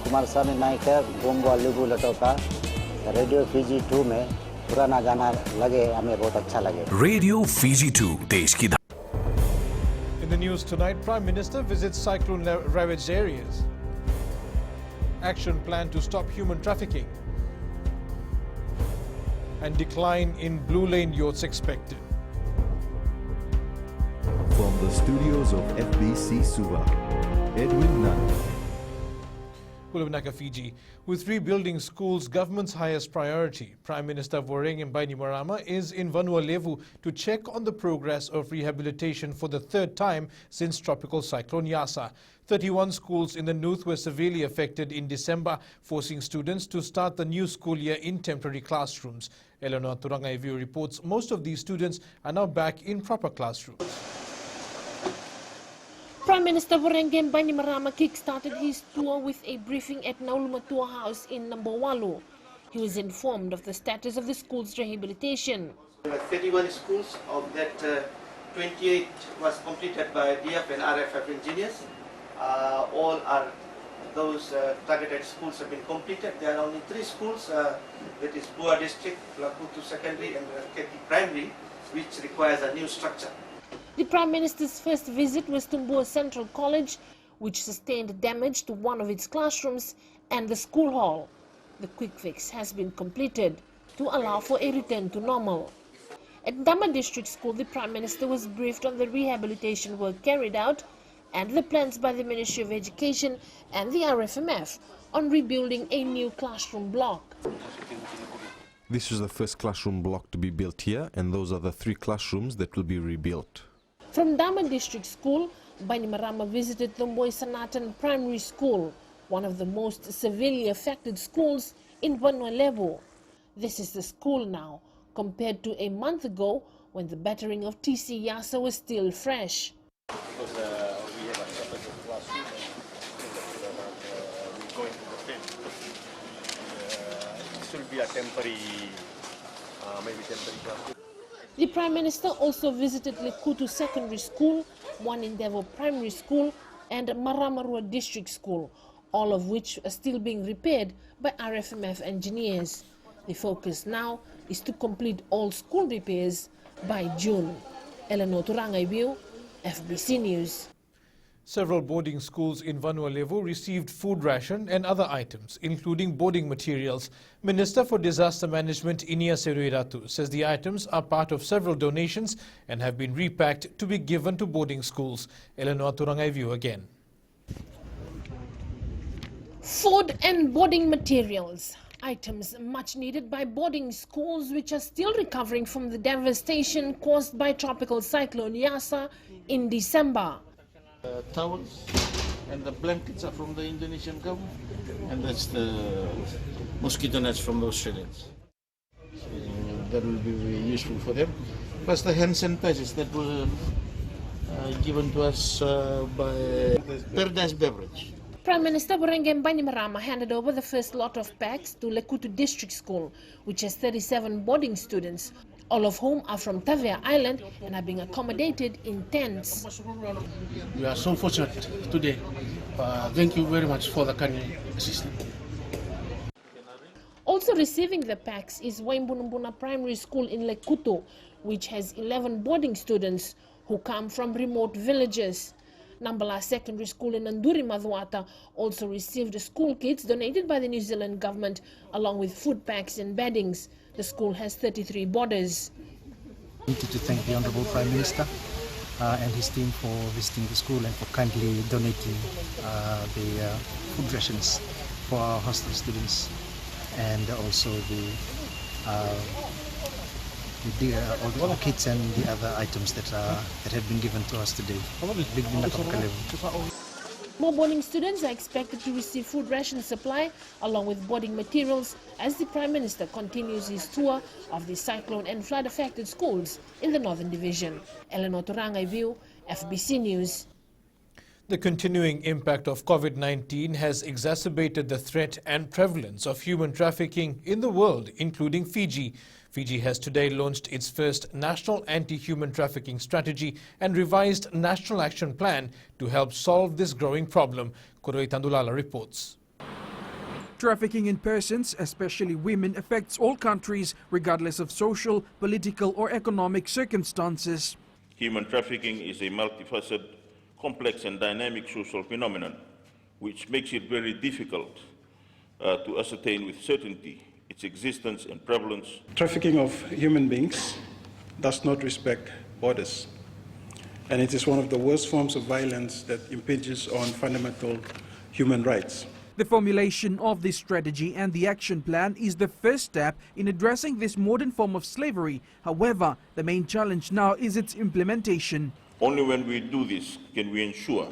कुमार स्वामी नायक है Gongo लिबू लटोका radio Fiji 2 में पुराना गाना लगे हमें बहुत अच्छा लगे रेडियो फीजी 2 देश की In the news tonight, Prime Minister visits cyclone-ravaged areas. Action plan to stop human trafficking. And decline in Blue Lane yachts expected. From the studios of FBC Suva, Edwin Nunn. Kulubnaka, Fiji. With rebuilding schools government's highest priority, Prime Minister Voreqe Bainimarama is in Vanua Levu to check on the progress of rehabilitation for the third time since tropical cyclone Yasa. 31 schools in the north were severely affected in December, forcing students to start the new school year in temporary classrooms. Eleanor Turangaiviu reports most of these students are now back in proper classrooms. Prime Minister Voreqe Bainimarama kick-started his tour with a briefing at Naulumatua House in Nambowalu. He was informed of the status of the school's rehabilitation. 31 schools, of that 28 was completed by DF and RFF engineers. All are those targeted schools have been completed. There are only 3 schools, that is Bua District, Lakutu Secondary and Keti Primary, which requires a new structure. The Prime Minister's first visit was to Mbua Central College, which sustained damage to one of its classrooms and the school hall. The quick fix has been completed to allow for a return to normal. At Dama District School, the Prime Minister was briefed on the rehabilitation work carried out and the plans by the Ministry of Education and the RFMF on rebuilding a new classroom block. This is the first classroom block to be built here, and those are the 3 classrooms that will be rebuilt. From Dama District School, Bainimarama visited the Mboi Sanatan Primary School, one of the most severely affected schools in Vanua Levu. This is the school now, compared to a month ago when the battering of TC Yasa was still fresh. Because we have a separate classroom and we're going to the field. It should be a temporary, maybe temporary classroom. The Prime Minister also visited Lekutu Secondary School, One Endeavour Primary School and Maramarua District School, all of which are still being repaired by RFMF engineers. The focus now is to complete all school repairs by June. Eleanor Turangaiviu, FBC News. Several boarding schools in Vanua Levu received food ration and other items, including boarding materials. Minister for Disaster Management Inia Seruiratu says the items are part of several donations and have been repacked to be given to boarding schools. Eleanor Turangaiviu again. Food and boarding materials, items much needed by boarding schools which are still recovering from the devastation caused by tropical cyclone Yasa in December. Towels and the blankets are from the Indonesian government, and that's the mosquito nets from the Australians. So that will be very useful for them. Plus the hand sanitizers that were given to us by Paradise Beverage. Prime Minister Voreqe Bainimarama handed over the first lot of packs to Lekutu District School, which has 37 boarding students, all of whom are from Tavea Island and are being accommodated in tents. We are so fortunate today. Thank you very much for the kind assistance. Also receiving the packs is Waimbunumbuna Primary School in Lekutu, which has 11 boarding students who come from remote villages. Nambala Secondary School in Nanduri Madhuata also received school kits donated by the New Zealand government along with food packs and beddings. The school has 33 boarders. I wanted to thank the Honourable Prime Minister and his team for visiting the school and for kindly donating the food rations for our hostel students, and also all the kits and the other items that have been given to us today. More boarding students are expected to receive food ration supply along with boarding materials as the Prime Minister continues his tour of the cyclone and flood affected schools in the Northern Division. Eleanor Turangaiviu, FBC News. The continuing impact of COVID-19 has exacerbated the threat and prevalence of human trafficking in the world, including Fiji. Fiji has today launched its first national anti-human trafficking strategy and revised national action plan to help solve this growing problem. Koroi Tandulala reports. Trafficking in persons, especially women, affects all countries regardless of social, political or economic circumstances. Human trafficking is a multifaceted, complex and dynamic social phenomenon which makes it very difficult to ascertain with certainty its existence and prevalence. Trafficking of human beings does not respect borders, and it is one of the worst forms of violence that impinges on fundamental human rights. The formulation of this strategy and the action plan is the first step in addressing this modern form of slavery. However, the main challenge now is its implementation. Only when we do this can we ensure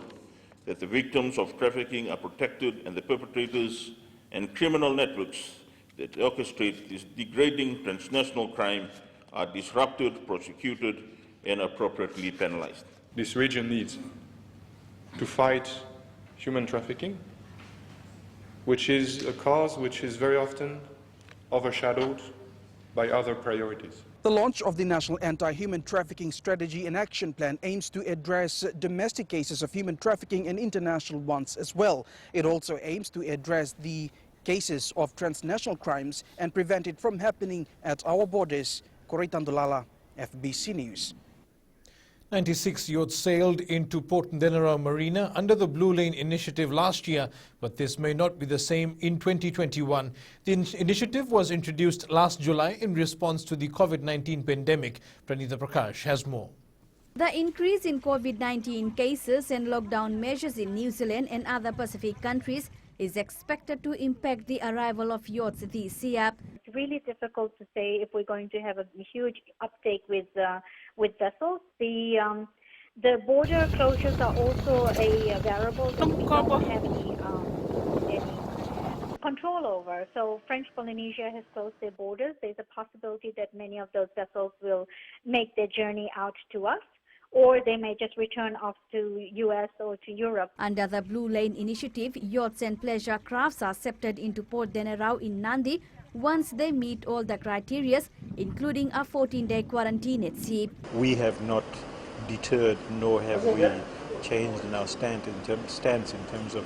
that the victims of trafficking are protected and the perpetrators and criminal networks that orchestrate this degrading transnational crime are disrupted, prosecuted, and appropriately penalized. This region needs to fight human trafficking, which is a cause which is very often overshadowed by other priorities. The launch of the National Anti-Human Trafficking Strategy and Action Plan aims to address domestic cases of human trafficking and international ones as well. It also aims to address the cases of transnational crimes and prevent it from happening at our borders. Corey Tandulala, FBC News. 96 yachts sailed into Port Ndenarau Marina under the Blue Lane initiative last year, but this may not be the same in 2021. The initiative was introduced last July in response to the COVID-19 pandemic. Pranita Prakash has more. The increase in COVID-19 cases and lockdown measures in New Zealand and other Pacific countries is expected to impact the arrival of yachts this year. It's really difficult to say if we're going to have a huge uptake with vessels. The border closures are also a variable that we don't have any control over. So French Polynesia has closed their borders. There's a possibility that many of those vessels will make their journey out to us, or they may just return off to US or to Europe. Under the Blue Lane initiative, yachts and pleasure crafts are accepted into Port Ndenarau in Nadi once they meet all the criteria, including a 14-day quarantine at sea. We have not deterred, nor have we changed in our stance in terms of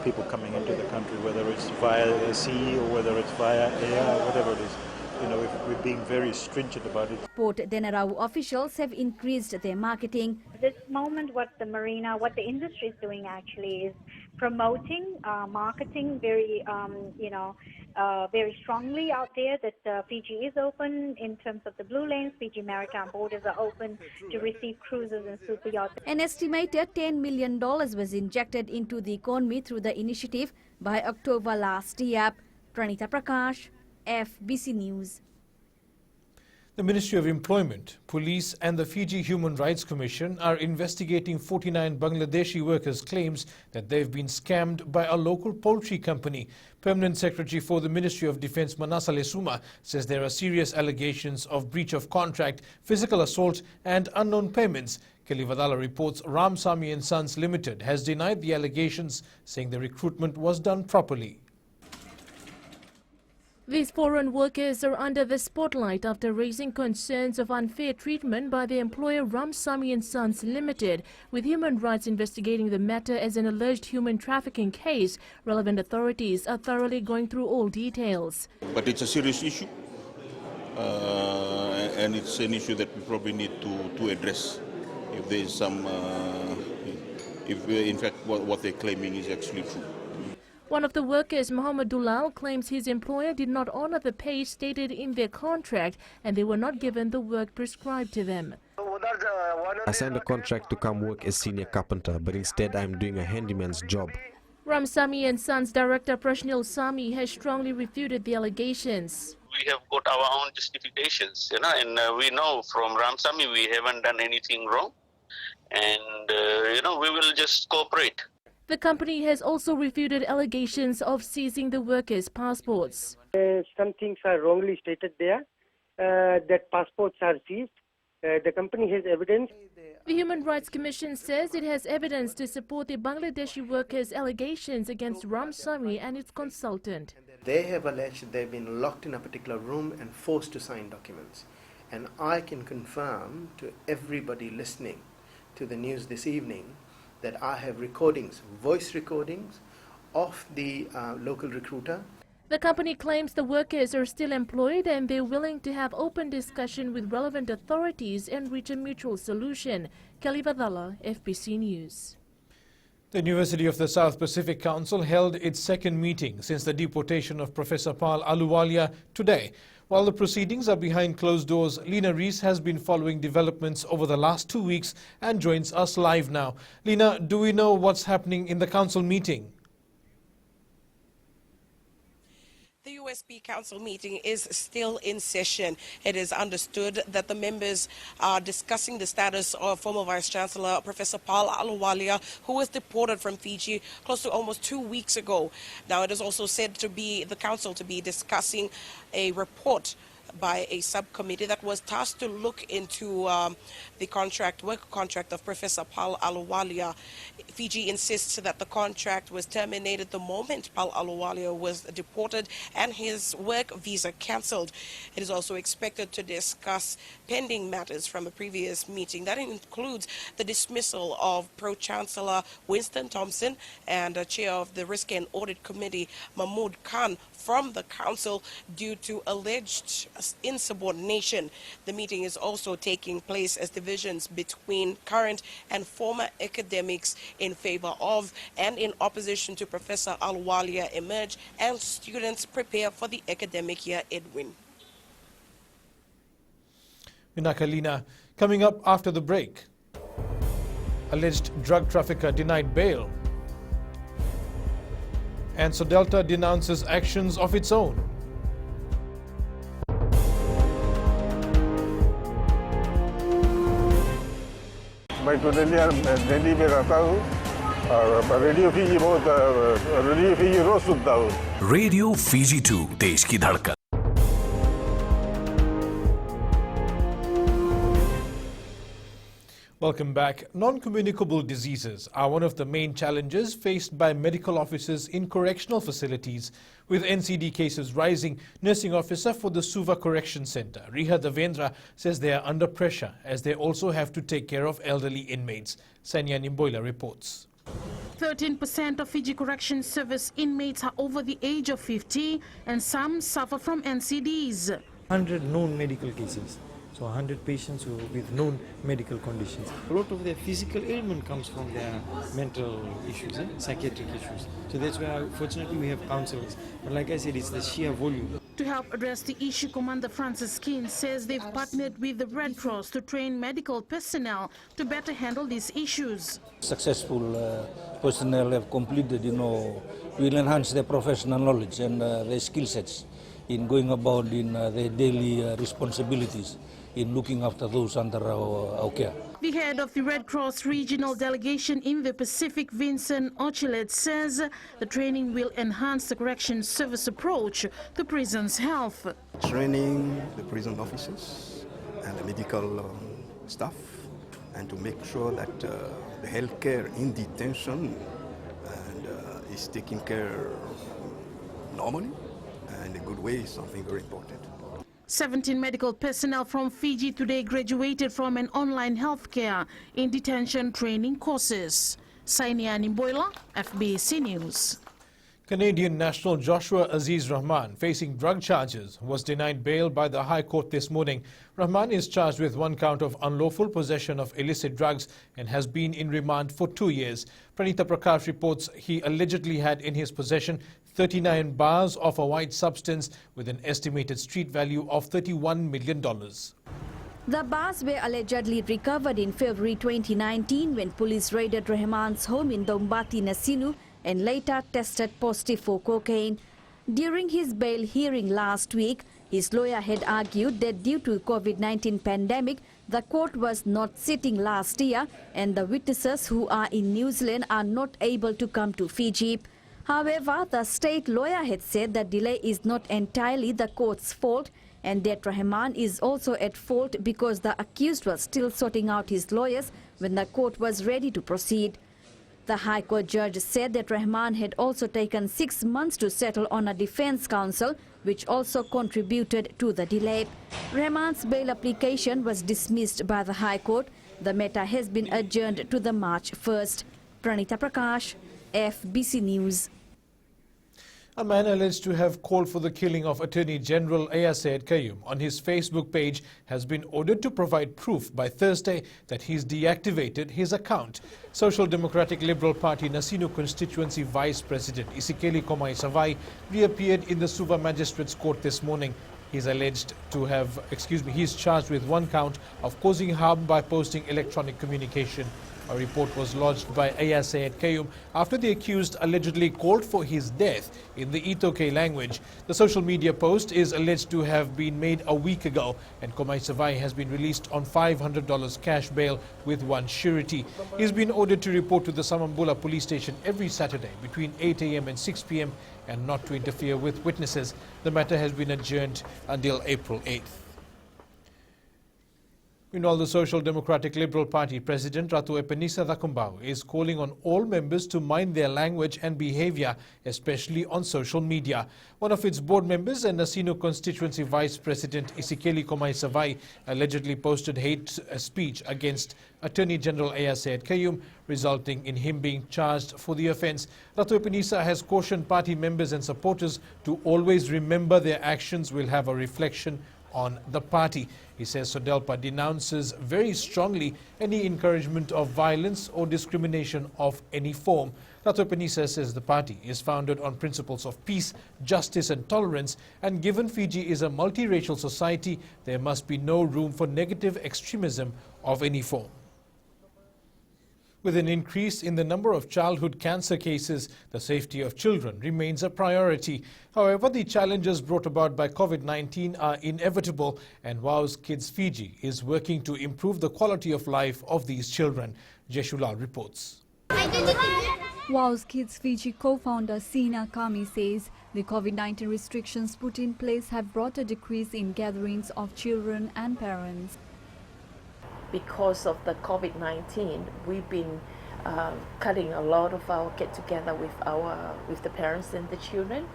people coming into the country, whether it's via sea or whether it's via air, whatever it is. You know, we're being very stringent about it. Port Ndenarau officials have increased their marketing. At this moment, what the industry is doing actually is promoting, marketing very, very strongly out there that Fiji is open in terms of the Blue Lanes. Fiji maritime borders are open to receive cruises and super yachts. An estimated $10 million was injected into the economy through the initiative by October last year. Pranita Prakash, FBC News. The Ministry of Employment, Police and the Fiji Human Rights Commission are investigating 49 Bangladeshi workers' claims that they've been scammed by a local poultry company. Permanent Secretary for the Ministry of Defence Manasa Lesuma says there are serious allegations of breach of contract, physical assault and unknown payments. Kelly Vadala reports Ramsamy and Sons Limited has denied the allegations, saying the recruitment was done properly. These foreign workers are under the spotlight after raising concerns of unfair treatment by the employer Ramsamy and Sons Limited. With Human Rights investigating the matter as an alleged human trafficking case, relevant authorities are thoroughly going through all details. But it's a serious issue, and it's an issue that we probably need to address if there is some, if in fact what they're claiming is actually true. One of the workers, Muhammad Dulal, claims his employer did not honor the pay stated in their contract and they were not given the work prescribed to them. I signed a contract to come work as senior carpenter, but instead I'm doing a handyman's job. Ramsamy and Sons Director Prashnil Sami has strongly refuted the allegations. We have got our own justifications, and we know from Ramsamy we haven't done anything wrong, and we will just cooperate. The company has also refuted allegations of seizing the workers' passports. Some things are wrongly stated there, that passports are seized. The company has evidence. The Human Rights Commission says it has evidence to support the Bangladeshi workers' allegations against Ramsamy and its consultant. They have alleged that they've been locked in a particular room and forced to sign documents. And I can confirm to everybody listening to the news this evening that I have recordings, voice recordings of the local recruiter. The company claims the workers are still employed and they're willing to have open discussion with relevant authorities and reach a mutual solution. Kelly Vadala, FBC News. The University of the South Pacific Council held its second meeting since the deportation of Professor Paul Ahluwalia today. While the proceedings are behind closed doors, Lena Rees has been following developments over the last 2 weeks and joins us live now. Lena, do we know what's happening in the council meeting? The USB Council meeting is still in session. It is understood that the members are discussing the status of former Vice-Chancellor Professor Paul Ahluwalia, who was deported from Fiji close to almost 2 weeks ago. Now, it is also said to be the council to be discussing a report by a subcommittee that was tasked to look into the work contract of Professor Paul Ahluwalia. Fiji insists that the contract was terminated the moment Paul Ahluwalia was deported and his work visa cancelled. It is also expected to discuss pending matters from a previous meeting. That includes the dismissal of Pro-Chancellor Winston Thompson and Chair of the Risk and Audit Committee Mahmood Khan from the council due to alleged insubordination. The meeting is also taking place as divisions between current and former academics in favor of and in opposition to Professor Ahluwalia emerge and students prepare for the academic year. Edwin. Minakalina, coming up after the break. Alleged drug trafficker denied bail. And Sodelta denounces actions of its own. मैं totally Delhi में रहता हूँ और radio Fiji रोज सुनता हूँ. Radio Fiji 2 देश की धड़कन. Welcome back. Non-communicable diseases are one of the main challenges faced by medical officers in correctional facilities. With NCD cases rising, nursing officer for the Suva Correction Centre, Riha Devendra, says they are under pressure as they also have to take care of elderly inmates. Sanya Nimboila reports. 13% of Fiji Correction Service inmates are over the age of 50 and some suffer from NCDs. 100 known medical cases. So 100 patients with known medical conditions. A lot of their physical ailment comes from their mental issues, psychiatric issues. So that's why, fortunately, we have counselors. But like I said, it's the sheer volume. To help address the issue, Commander Francis Keane says they've partnered with the Red Cross to train medical personnel to better handle these issues. Successful personnel have completed, will enhance their professional knowledge and their skill sets in going about in their daily responsibilities in looking after those under our care. The head of the Red Cross regional delegation in the Pacific, Vincent Ochilet, says the training will enhance the correction service approach to prisons' health. Training the prison officers and the medical staff, and to make sure that the healthcare in detention is taken care normally and in a good way is something very important. 17 medical personnel from Fiji today graduated from an online healthcare in detention training courses. Sainia Nimboila, FBC News. Canadian national Joshua Aziz Rahman, facing drug charges, was denied bail by the High Court this morning. Rahman is charged with 1 count of unlawful possession of illicit drugs and has been in remand for 2 years. Pranita Prakash reports he allegedly had in his possession 39 bars of a white substance with an estimated street value of $31 million. The bars were allegedly recovered in February 2019 when police raided Rahman's home in Dombati, Nasinu, and later tested positive for cocaine. During his bail hearing last week, his lawyer had argued that due to COVID-19 pandemic, the court was not sitting last year and the witnesses who are in New Zealand are not able to come to Fiji. However, the state lawyer had said the delay is not entirely the court's fault and that Rahman is also at fault because the accused was still sorting out his lawyers when the court was ready to proceed. The High Court judge said that Rahman had also taken 6 months to settle on a defense counsel, which also contributed to the delay. Rahman's bail application was dismissed by the High Court. The matter has been adjourned to the March 1st. Pranita Prakash, FBC News. A man alleged to have called for the killing of Attorney General Aya Said Qayyum on his Facebook page has been ordered to provide proof by Thursday that he's deactivated his account. Social Democratic Liberal Party Nasinu constituency Vice President Isikeli Komai Savai reappeared in the Suva Magistrates Court this morning. He's charged with one count of causing harm by posting electronic communication. A report was lodged by Aya Said Qayyum after the accused allegedly called for his death in the Itoke language. The social media post is alleged to have been made a week ago, and Komai Savai has been released on $500 cash bail with one surety. He's been ordered to report to the Samambula police station every Saturday between 8 a.m. and 6 p.m. and not to interfere with witnesses. The matter has been adjourned until April 8th. Meanwhile, the Social Democratic Liberal Party President Ratu Epenisa Thakumbau is calling on all members to mind their language and behavior, especially on social media. One of its board members and Nasinu constituency Vice President Isikeli Komai Savai allegedly posted hate speech against Attorney General Aya Said Qayyum, resulting in him being charged for the offence. Ratu Epenisa has cautioned party members and supporters to always remember their actions will have a reflection on the party. He says Sodelpa denounces very strongly any encouragement of violence or discrimination of any form. Ratu Epenisa says the party is founded on principles of peace, justice and tolerance, and given Fiji is a multiracial society, there must be no room for negative extremism of any form. With an increase in the number of childhood cancer cases, the safety of children remains a priority. However, the challenges brought about by COVID-19 are inevitable, and WOW's Kids Fiji is working to improve the quality of life of these children. Jeshulal reports. WOW's Kids Fiji co-founder Sina Kami says the COVID-19 restrictions put in place have brought a decrease in gatherings of children and parents. Because of the COVID-19, we've been cutting a lot of our get-together with the parents and the children,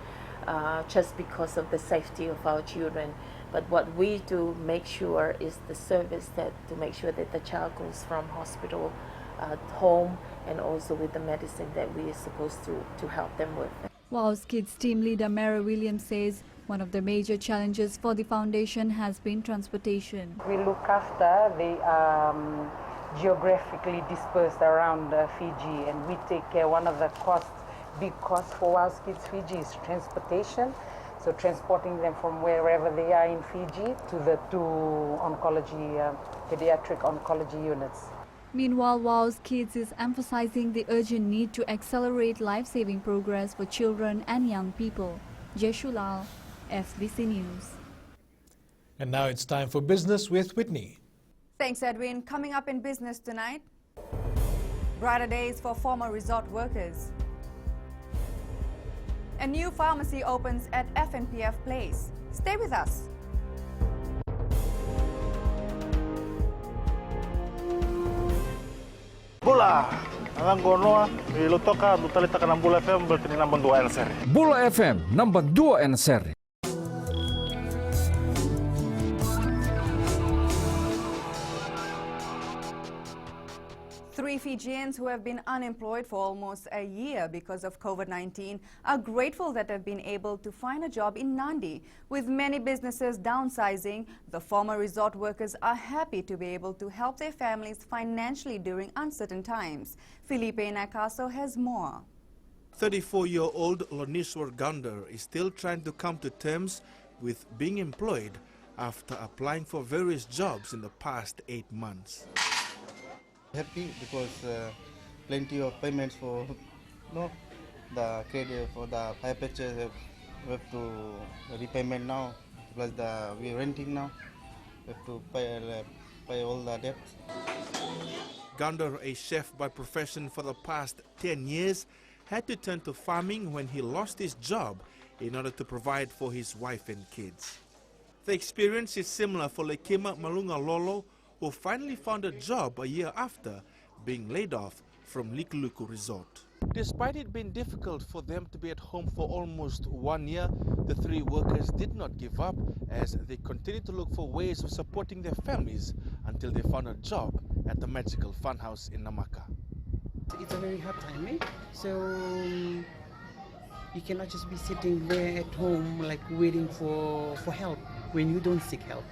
just because of the safety of our children. But what we do make sure is the service to make sure that the child goes from hospital home, and also with the medicine that we are supposed to help them with. WOW's Kids team leader Mara Williams says one of the major challenges for the foundation has been transportation. We look after the geographically dispersed around Fiji, and we take care. One of the big costs for WOW's Kids Fiji is transportation. So transporting them from wherever they are in Fiji to the two oncology, pediatric oncology units. Meanwhile, WOW's Kids is emphasizing the urgent need to accelerate life-saving progress for children and young people. Jeshulal, FBC News. And now it's time for Business with Whitney. Thanks, Edwin. Coming up in business tonight, brighter days for former resort workers. A new pharmacy opens at FNPF Place. Stay with us. Bula, ang gono ilutoka butalita ka ng Bula FM berarti number 2 NSR. Bula FM number 2 NSR. Three Fijians who have been unemployed for almost a year because of COVID-19 are grateful that they've been able to find a job in Nadi. With many businesses downsizing, the former resort workers are happy to be able to help their families financially during uncertain times. Felipe Nakaso has more. 34-year-old Loniswar Gander is still trying to come to terms with being employed after applying for various jobs in the past 8 months. Happy because plenty of payments for the credit for the high purchase we have to repayment now, plus we're renting now, we have to pay all the debts. Gander, a chef by profession for the past 10 years, had to turn to farming when he lost his job in order to provide for his wife and kids. The experience is similar for Lekima Malunga Lolo, who finally found a job a year after being laid off from Likuluku Resort. Despite it being difficult for them to be at home for almost 1 year, the three workers did not give up as they continued to look for ways of supporting their families until they found a job at the Magical Funhouse in Namaka. It's a very hard time, so You cannot just be sitting there at home like waiting for help when you don't seek help.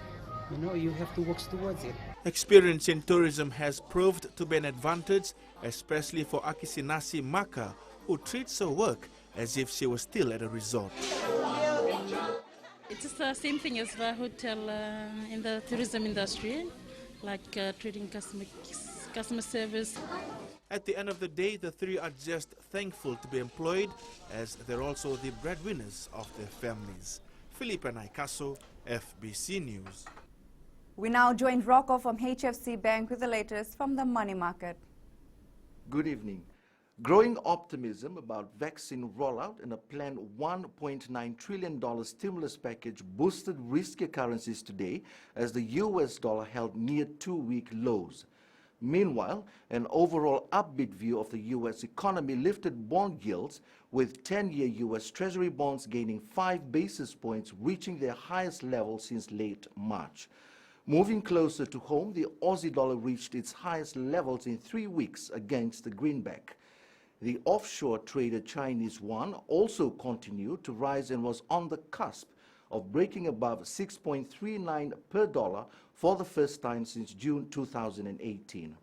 You know, you have to work towards it. Experience in tourism has proved to be an advantage, especially for Akisinasi Maka, who treats her work as if she was still at a resort. It's the same thing as the hotel in the tourism industry, like treating customer service. At the end of the day, the three are just thankful to be employed, as they're also the breadwinners of their families. Felipe Naikaso, FBC News. We now join Rocco from HFC Bank with the latest from the money market. Good evening. Growing optimism about vaccine rollout and a planned $1.9 trillion stimulus package boosted riskier currencies today as the US dollar held near two-week lows. Meanwhile, an overall upbeat view of the U.S. economy lifted bond yields, with 10-year U.S. Treasury bonds gaining 5 basis points, reaching their highest level since late March. Moving closer to home, the Aussie dollar reached its highest levels in 3 weeks against the greenback. The offshore traded Chinese yuan also continued to rise and was on the cusp of breaking above 6.39 per dollar for the first time since June 2018.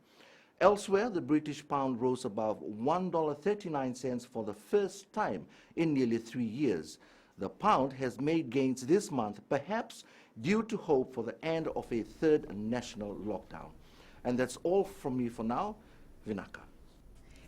Elsewhere, the British pound rose above $1.39 for the first time in nearly 3 years. The pound has made gains this month, perhaps due to hope for the end of a third national lockdown. And that's all from me for now. Vinaka.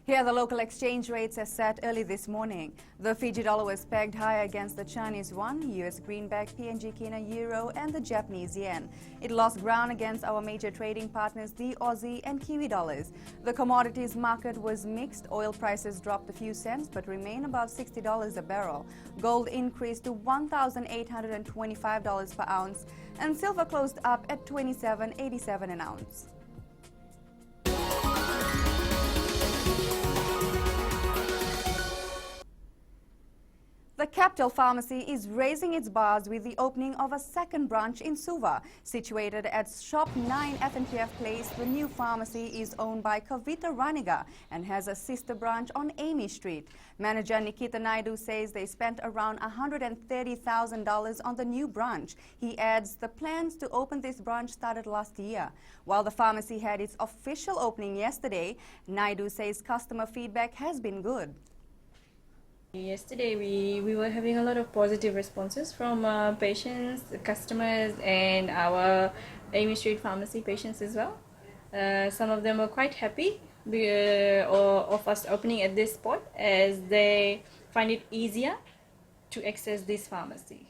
Here, the local exchange rates are set early this morning. The Fiji dollar was pegged higher against the Chinese yuan, US greenback, PNG Kina euro, and the Japanese yen. It lost ground against our major trading partners, the Aussie and Kiwi dollars. The commodities market was mixed. Oil prices dropped a few cents but remain above $60 a barrel. Gold increased to $1,825 per ounce, and silver closed up at $27.87 an ounce. The Capital Pharmacy is raising its bars with the opening of a second branch in Suva. Situated at Shop 9 FNPF Place, the new pharmacy is owned by Kavita Raniga and has a sister branch on Amy Street. Manager Nikita Naidu says they spent around $130,000 on the new branch. He adds the plans to open this branch started last year. While the pharmacy had its official opening yesterday, Naidu says customer feedback has been good. Yesterday, we were having a lot of positive responses from patients, customers, and our Amy Street Pharmacy patients as well. Some of them were quite happy of us opening at this spot, as they find it easier to access this pharmacy.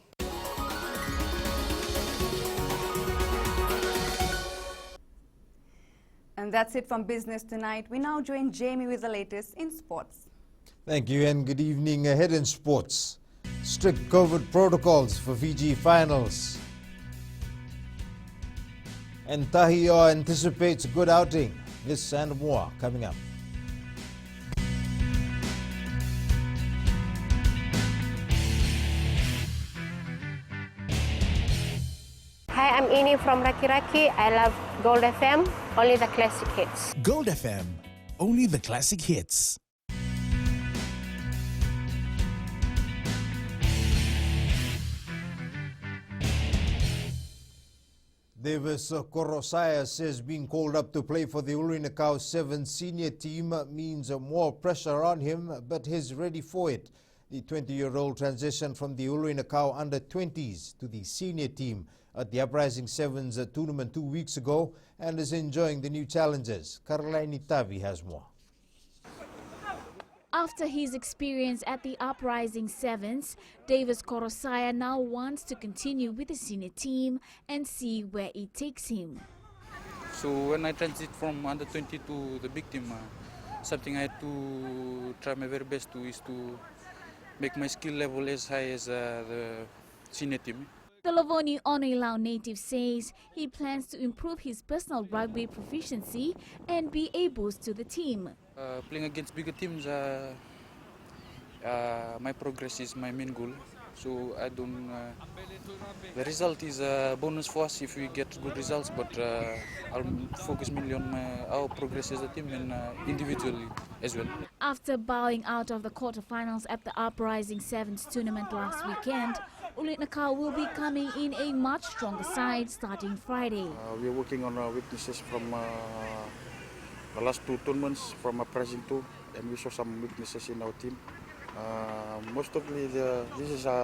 And that's it from Business Tonight. We now join Jamie with the latest in sports. Thank you and good evening. Ahead in sports, strict COVID protocols for Fiji finals. And Tahio anticipates a good outing. This and more coming up. Hi, I'm Ini from Raki Raki. I love Gold FM, only the classic hits. Gold FM, only the classic hits. Davis Korosaya says being called up to play for the Ulurinakau 7 senior team means more pressure on him, but he's ready for it. The 20-year-old transitioned from the Ulurinakau under-20s to the senior team at the Uprising Sevens tournament 2 weeks ago and is enjoying the new challenges. Caroline Tavi has more. After his experience at the Uprising Sevens, Davis Korosaya now wants to continue with the senior team and see where it takes him. So when I transit from under-20 to the big team, something I had to try my very best to is to make my skill level as high as the senior team. The Lavoni Onoilau native says he plans to improve his personal rugby proficiency and be a boost to the team. Playing against bigger teams, my progress is my main goal. So I don't. The result is a bonus for us if we get good results, but I'll focus mainly on our progress as a team and individually as well. After bowing out of the quarterfinals at the Uprising Sevens tournament last weekend, Ulit Nakau will be coming in a much stronger side starting Friday. We are working on our weaknesses from the last two tournaments from Uprising 2, and we saw some weaknesses in our team. Most of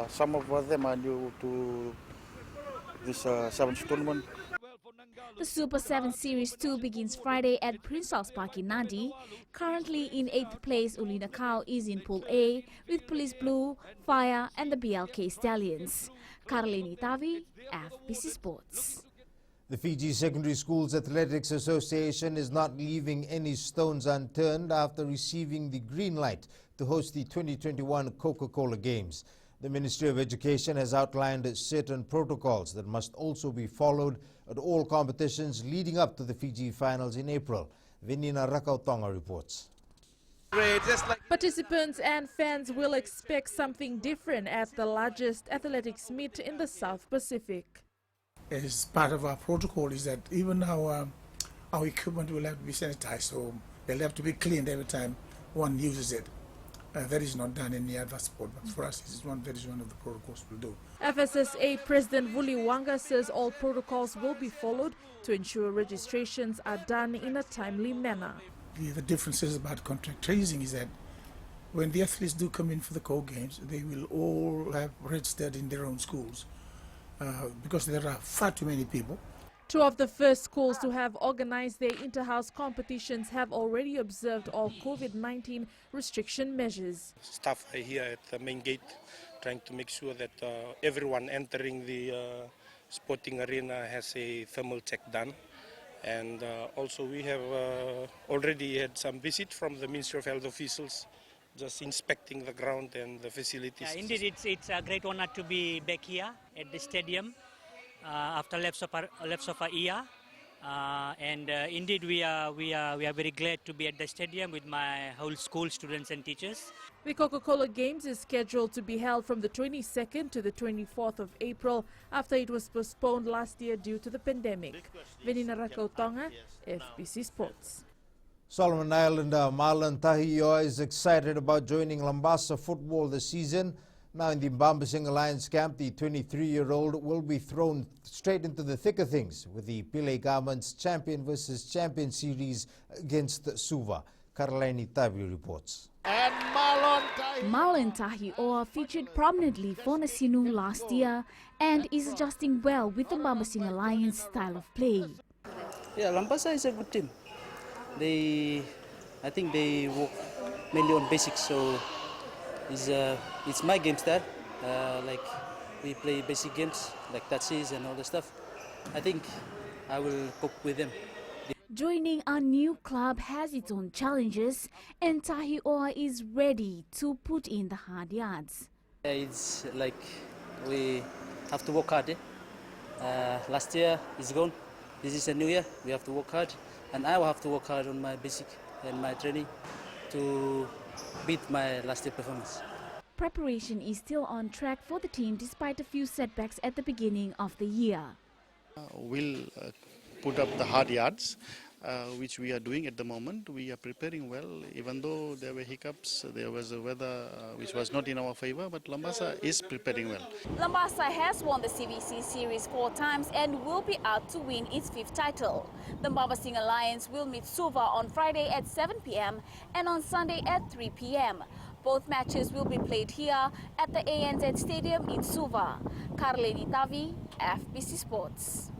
some of them are new to this sevens tournament. The Super 7 Series 2 begins Friday at Prince Charles Park in Nadi. Currently in 8th place, Ulit Nakau is in Pool A with Police Blue, Fire and the BLK Stallions. Karleni Tavi, FBC Sports. The Fiji Secondary Schools Athletics Association is not leaving any stones unturned after receiving the green light to host the 2021 Coca-Cola Games. The Ministry of Education has outlined certain protocols that must also be followed at all competitions leading up to the Fiji finals in April. Vinina Rakautonga reports. Participants and fans will expect something different at the largest athletics meet in the South Pacific. As part of our protocol is that even our equipment will have to be sanitized, so they'll have to be cleaned every time one uses it. That is not done in the other sport, but for us, that is one of the protocols we'll do. FSSA President Vuli Wanga says all protocols will be followed to ensure registrations are done in a timely manner. The differences about contact tracing is that when the athletes do come in for the core games, they will all have registered in their own schools because there are far too many people. Two of the first schools to have organized their inter-house competitions have already observed all COVID-19 restriction measures. Staff are here at the main gate trying to make sure that everyone entering the sporting arena has a thermal check done. And also we have already had some visit from the Ministry of Health officials just inspecting the ground and the facilities. Yeah, indeed, it's a great honor to be back here at the stadium. After lapse of a year, and indeed we are very glad to be at the stadium with my whole school, students and teachers. The Coca-Cola Games is scheduled to be held from the 22nd to the 24th of April after it was postponed last year due to the pandemic. Venina Rakautonga, FBC Sports. Solomon Islander Marlon Tahioa is excited about joining Lambasa football this season. Now in the Mbambasing Alliance camp, the 23-year-old will be thrown straight into the thick of things with the Pile Garments Champion versus Champion series against Suva. Karlaini Tavi reports. And Marlon Tahioa featured prominently for Nasinu last year and is adjusting well with the Mbambasing Alliance style of play. Yeah, Lambasa is a good team. I think they work mainly on basics, so it's my game style. Like we play basic games like touches and all the stuff. I think I will cope with them. Joining a new club has its own challenges, and Tahioa is ready to put in the hard yards. It's like we have to work hard. Last year is gone. This is a new year. We have to work hard, and I will have to work hard on my basic and my training to beat my last year performance. Preparation is still on track for the team despite a few setbacks at the beginning of the year. We'll put up the hard yards, which we are doing at the moment. We are preparing well, even though there were hiccups, there was a weather which was not in our favor, but Lambasa is preparing well. Lambasa has won the CVC series 4 times and will be out to win its 5th title. The Mbambasing Alliance will meet Suva on Friday at 7 p.m. and on Sunday at 3 p.m. Both matches will be played here at the ANZ Stadium in Suva. Karleni Tavi, FBC Sports.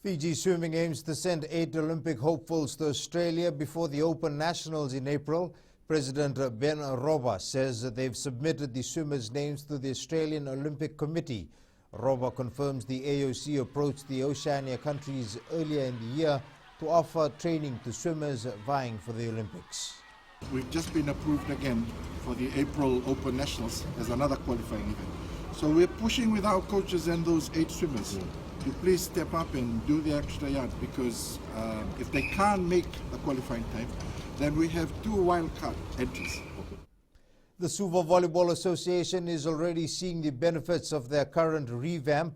Fiji Swimming aims to send 8 Olympic hopefuls to Australia before the Open Nationals in April. President Ben Roba says that they've submitted the swimmers' names to the Australian Olympic Committee. Roba confirms the AOC approached the Oceania countries earlier in the year to offer training to swimmers vying for the Olympics. We've just been approved again for the April Open Nationals as another qualifying event. So we're pushing with our coaches and those 8 swimmers to please step up and do the extra yard, because if they can't make the qualifying time, then we have 2 wildcard entries. The Suva Volleyball Association is already seeing the benefits of their current revamp.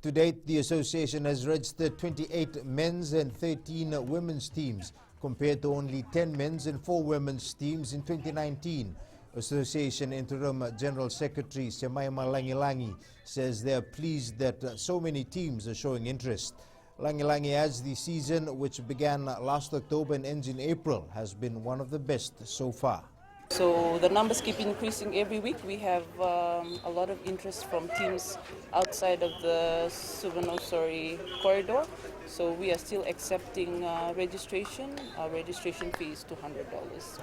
To date, the association has registered 28 men's and 13 women's teams, compared to only 10 men's and 4 women's teams in 2019. Association Interim General Secretary Semaima Langilangi says they are pleased that so many teams are showing interest. Langilangi adds the season, which began last October and ends in April, has been one of the best so far. So the numbers keep increasing every week. We have a lot of interest from teams outside of the Suvanosori corridor. So we are still accepting registration. Our registration fee is $200.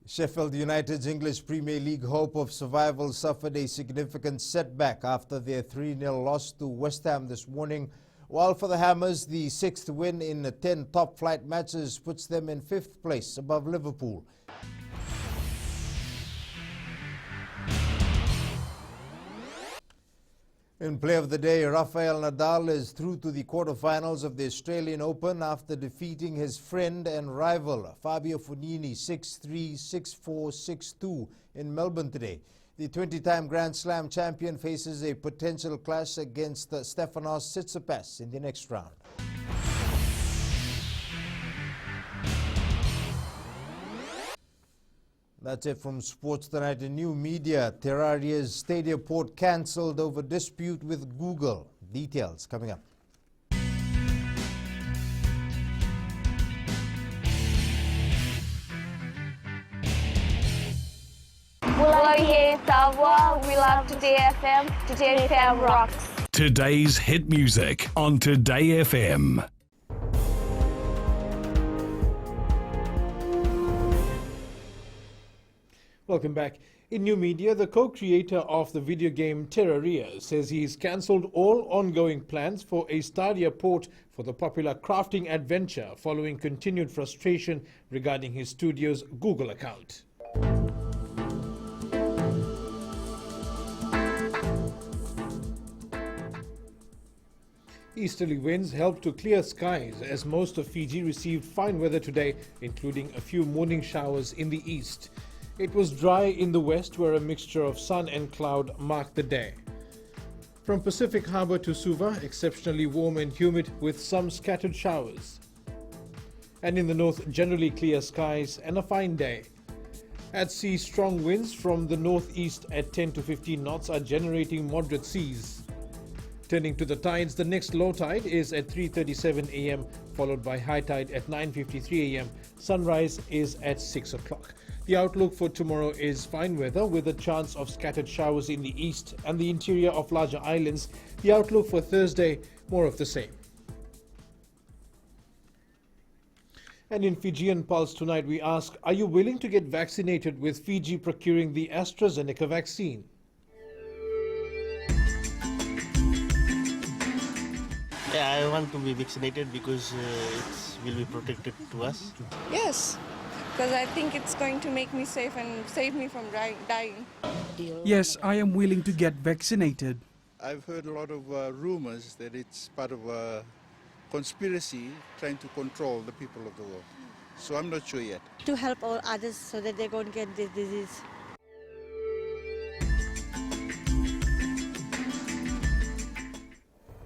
Sheffield United's English Premier League hope of survival suffered a significant setback after their 3-0 loss to West Ham this morning. While for the Hammers, the 6th win in 10 top-flight matches puts them in 5th place above Liverpool. In play of the day, Rafael Nadal is through to the quarterfinals of the Australian Open after defeating his friend and rival Fabio Fognini 6-3, 6-4, 6-2 in Melbourne today. The 20-time Grand Slam champion faces a potential clash against Stefanos Tsitsipas in the next round. That's it from Sports Tonight. In new media, Terraria's Stadia port cancelled over dispute with Google. Details coming up. We love Today FM. Today FM rocks. Today's hit music on Today FM. Welcome back. In new media, the co-creator of the video game Terraria says he's cancelled all ongoing plans for a Stadia port for the popular crafting adventure following continued frustration regarding his studio's Google account. Easterly winds helped to clear skies as most of Fiji received fine weather today, including a few morning showers in the east. It was dry in the west, where a mixture of sun and cloud marked the day. From Pacific Harbour to Suva, exceptionally warm and humid with some scattered showers. And in the north, generally clear skies and a fine day. At sea, strong winds from the northeast at 10 to 15 knots are generating moderate seas. Turning to the tides, the next low tide is at 3:37 a.m. followed by high tide at 9:53 a.m. Sunrise is at 6 o'clock. The outlook for tomorrow is fine weather with a chance of scattered showers in the east and the interior of larger islands. The outlook for Thursday, more of the same. And in Fijian Pulse tonight, we ask, are you willing to get vaccinated with Fiji procuring the AstraZeneca vaccine? Yeah, I want to be vaccinated because it will be protected to us. Yes, because I think it's going to make me safe and save me from dying. Yes, I am willing to get vaccinated. I've heard a lot of rumors that it's part of a conspiracy trying to control the people of the world. So I'm not sure yet. To help all others so that they don't get this disease.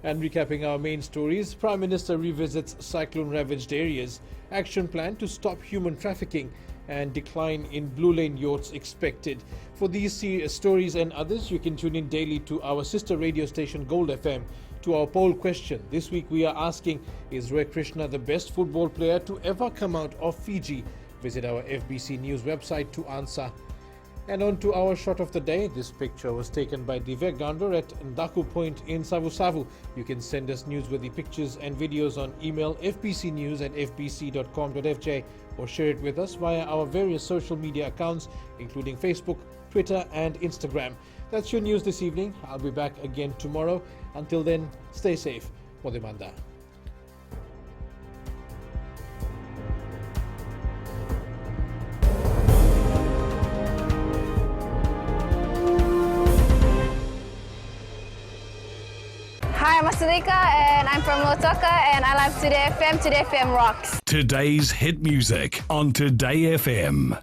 And recapping our main stories, Prime Minister revisits cyclone-ravaged areas, action plan to stop human trafficking, and decline in Blue Lane yachts expected. For these stories and others, you can tune in daily to our sister radio station Gold FM. To our poll question, this week we are asking, is Roy Krishna the best football player to ever come out of Fiji? Visit our FBC News website to answer. And on to our shot of the day. This picture was taken by Divek Gandor at Ndaku Point in Savu Savu. You can send us newsworthy pictures and videos on email fbcnews@fbc.com.fj or share it with us via our various social media accounts, including Facebook, Twitter and Instagram. That's your news this evening. I'll be back again tomorrow. Until then, stay safe. Modemanda. Hi, I'm Asurika and I'm from Lotoka and I love Today FM. Today FM rocks. Today's hit music on Today FM.